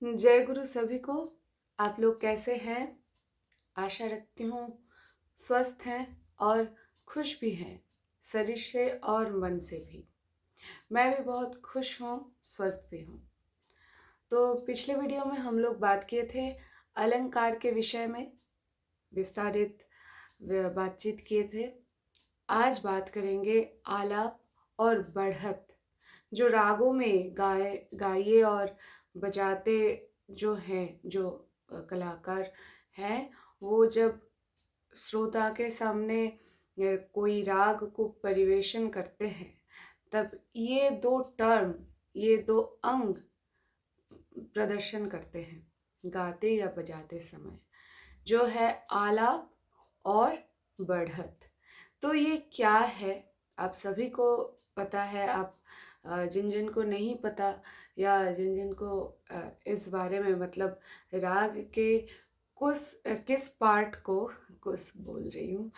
जय गुरु सभी को। आप लोग कैसे हैं? आशा रखती हूँ स्वस्थ हैं और खुश भी हैं, शरीर से और मन से भी। मैं भी बहुत खुश हूँ, स्वस्थ भी हूँ। तो पिछले वीडियो में हम लोग बात किए थे अलंकार के विषय में, विस्तारित बातचीत किए थे। आज बात करेंगे आलाप और बढ़त, जो रागों में गाइए और बजाते जो हैं, जो कलाकार हैं, वो जब श्रोता के सामने कोई राग को परिवेशन करते हैं, तब ये दो टर्म, ये दो अंग प्रदर्शन करते हैं गाते या बजाते समय, जो है आलाप और बढ़त। तो ये क्या है, आप सभी को पता है। आप जिन जिन को नहीं पता या जिन जिन को इस बारे में मतलब राग के किस पार्ट को कुछ बोल रही हूँ,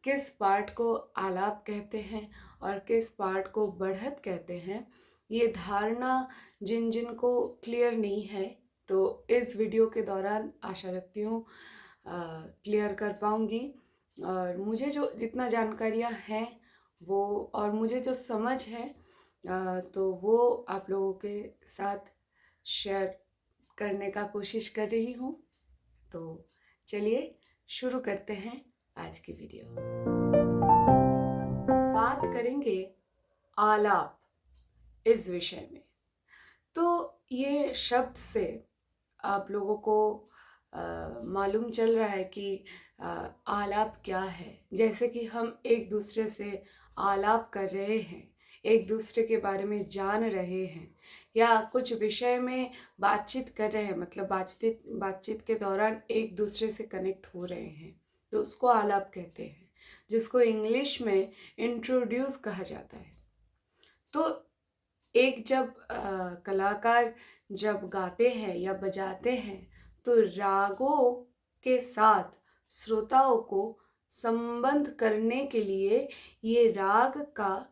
किस पार्ट को आलाप कहते हैं और किस पार्ट को बढ़त कहते हैं, ये धारणा जिन जिन को क्लियर नहीं है, तो इस वीडियो के दौरान आशा रखती हूँ क्लियर कर पाऊँगी। और मुझे जो जितना जानकारियाँ हैं वो, और मुझे जो समझ है तो वो आप लोगों के साथ शेयर करने का कोशिश कर रही हूँ। तो चलिए शुरू करते हैं आज की वीडियो। बात करेंगे आलाप इस विषय में। तो ये शब्द से आप लोगों को मालूम चल रहा है कि आलाप क्या है। जैसे कि हम एक दूसरे से आलाप कर रहे हैं, एक दूसरे के बारे में जान रहे हैं, या कुछ विषय में बातचीत कर रहे हैं, मतलब बातचीत के दौरान एक दूसरे से कनेक्ट हो रहे हैं, तो उसको आलाप कहते हैं, जिसको इंग्लिश में इंट्रोड्यूस कहा जाता है। तो एक जब कलाकार जब गाते हैं या बजाते हैं, तो रागों के साथ श्रोताओं को संबंध करने के लिए ये राग का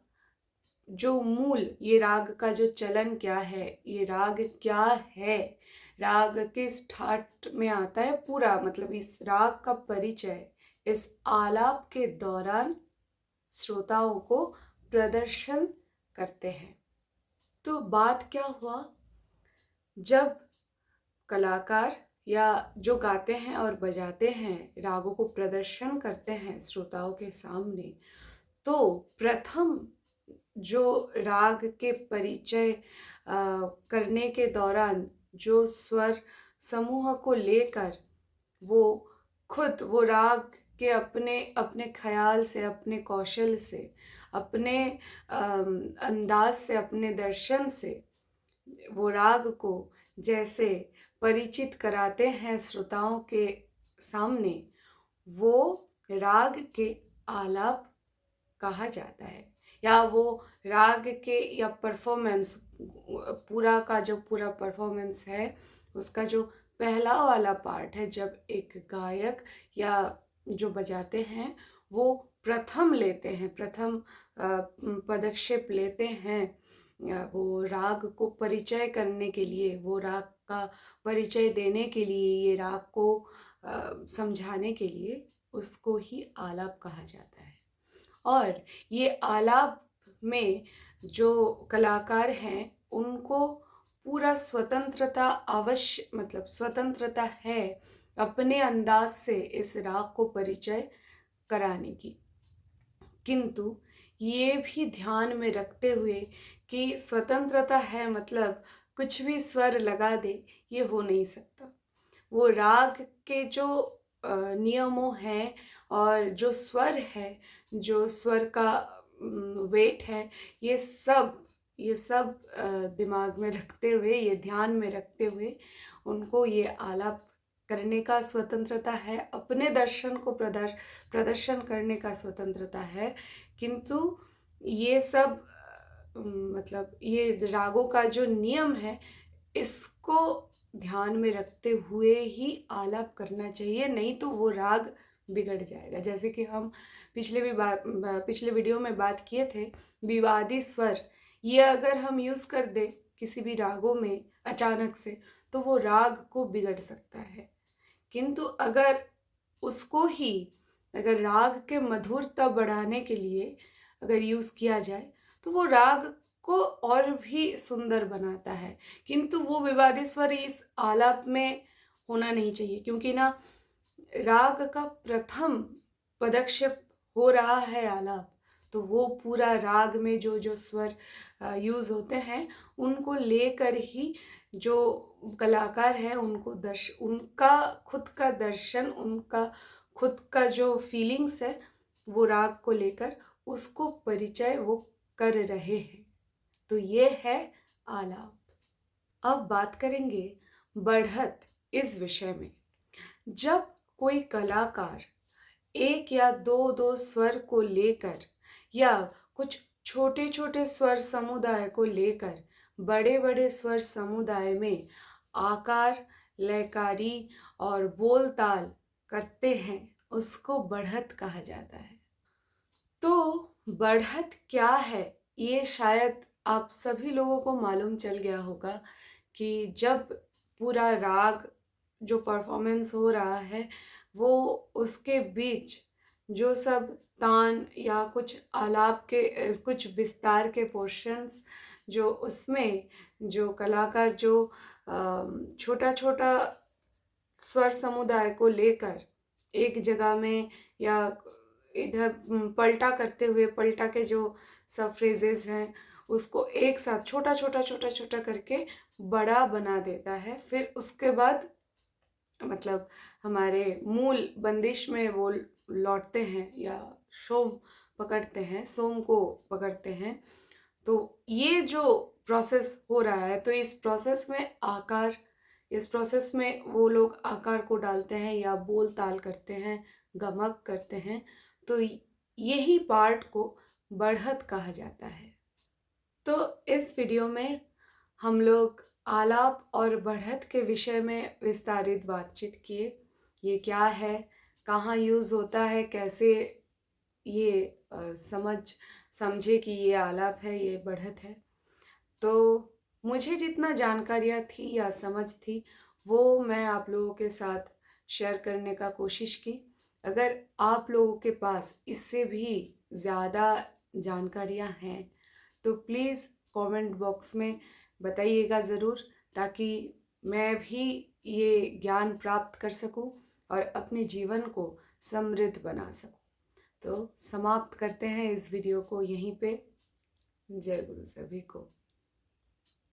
जो मूल, ये राग का जो चलन क्या है, ये राग क्या है, राग किस ठाट में आता है, पूरा मतलब इस राग का परिचय इस आलाप के दौरान श्रोताओं को प्रदर्शन करते हैं। तो बात क्या हुआ, जब कलाकार या जो गाते हैं और बजाते हैं, रागों को प्रदर्शन करते हैं श्रोताओं के सामने, तो प्रथम जो राग के परिचय करने के दौरान जो स्वर समूह को लेकर वो खुद वो राग के अपने अपने ख्याल से, अपने कौशल से, अपने अंदाज से, अपने दर्शन से वो राग को जैसे परिचित कराते हैं श्रोताओं के सामने, वो राग के आलाप कहा जाता है। या वो राग के या परफॉर्मेंस, पूरा का जो पूरा परफॉर्मेंस है, उसका जो पहला वाला पार्ट है, जब एक गायक या जो बजाते हैं वो प्रथम लेते हैं, प्रथम पदक्षेप लेते हैं, वो राग को परिचय करने के लिए, वो राग का परिचय देने के लिए, ये राग को समझाने के लिए, उसको ही आलाप कहा जाता है। और ये आलाप में जो कलाकार हैं, उनको पूरा स्वतंत्रता अवश्य, मतलब स्वतंत्रता है अपने अंदाज से इस राग को परिचय कराने की। किंतु ये भी ध्यान में रखते हुए कि स्वतंत्रता है मतलब कुछ भी स्वर लगा दे, ये हो नहीं सकता। वो राग के जो नियमों हैं और जो स्वर है, जो स्वर का वेट है, ये सब दिमाग में रखते हुए, ये ध्यान में रखते हुए उनको ये आलाप करने का स्वतंत्रता है, अपने दर्शन को प्रदर्शन करने का स्वतंत्रता है। किंतु ये सब मतलब ये रागों का जो नियम है, इसको ध्यान में रखते हुए ही आलाप करना चाहिए, नहीं तो वो राग बिगड़ जाएगा। जैसे कि हम पिछले वीडियो में बात किए थे, विवादी स्वर, ये अगर हम यूज़ कर दे किसी भी रागों में अचानक से, तो तो वो राग को बिगड़ सकता है। किंतु अगर उसको ही अगर राग के मधुरता बढ़ाने के लिए अगर यूज़ किया जाए तो वो राग को और भी सुंदर बनाता है। किंतु वो विवादित स्वर इस आलाप में होना नहीं चाहिए, क्योंकि ना राग का प्रथम पदक्षेप हो रहा है आलाप, तो वो पूरा राग में जो जो स्वर यूज़ होते हैं उनको लेकर ही जो कलाकार है उनका खुद का दर्शन, उनका खुद का जो फीलिंग्स है वो राग को लेकर उसको परिचय वो कर रहे हैं। तो ये है आलाप। अब बात करेंगे बढ़त इस विषय में। जब कोई कलाकार एक या दो दो स्वर को लेकर या कुछ छोटे छोटे स्वर समुदाय को लेकर बड़े बड़े स्वर समुदाय में आकार, लयकारी और बोल ताल करते हैं, उसको बढ़त कहा जाता है। तो बढ़त क्या है ये शायद आप सभी लोगों को मालूम चल गया होगा कि जब पूरा राग जो परफॉर्मेंस हो रहा है वो उसके बीच जो सब तान या कुछ आलाप के कुछ विस्तार के पोर्शंस जो उसमें जो कलाकार जो छोटा छोटा स्वर समुदाय को लेकर एक जगह में या इधर पलटा करते हुए पलटा के जो सब फ्रेजेस हैं उसको एक साथ छोटा छोटा छोटा छोटा करके बड़ा बना देता है। फिर उसके बाद मतलब हमारे मूल बंदिश में वो लौटते हैं या सोम पकड़ते हैं, सोम को पकड़ते हैं। तो ये जो प्रोसेस हो रहा है, तो इस प्रोसेस में इस प्रोसेस में वो लोग आकार को डालते हैं या बोल ताल करते हैं, गमक करते हैं। तो यही पार्ट को बढ़त कहा जाता है। तो इस वीडियो में हम लोग आलाप और बढ़त के विषय में विस्तारित बातचीत किए। ये क्या है, कहाँ यूज़ होता है, कैसे ये समझे कि ये आलाप है, ये बढ़त है। तो मुझे जितना जानकारियाँ थी या समझ थी वो मैं आप लोगों के साथ शेयर करने का कोशिश की। अगर आप लोगों के पास इससे भी ज़्यादा जानकारियाँ हैं तो प्लीज़ कमेंट बॉक्स में बताइएगा ज़रूर, ताकि मैं भी ये ज्ञान प्राप्त कर सकूं और अपने जीवन को समृद्ध बना सकूं। तो समाप्त करते हैं इस वीडियो को यहीं पे। जय गुरु सभी को।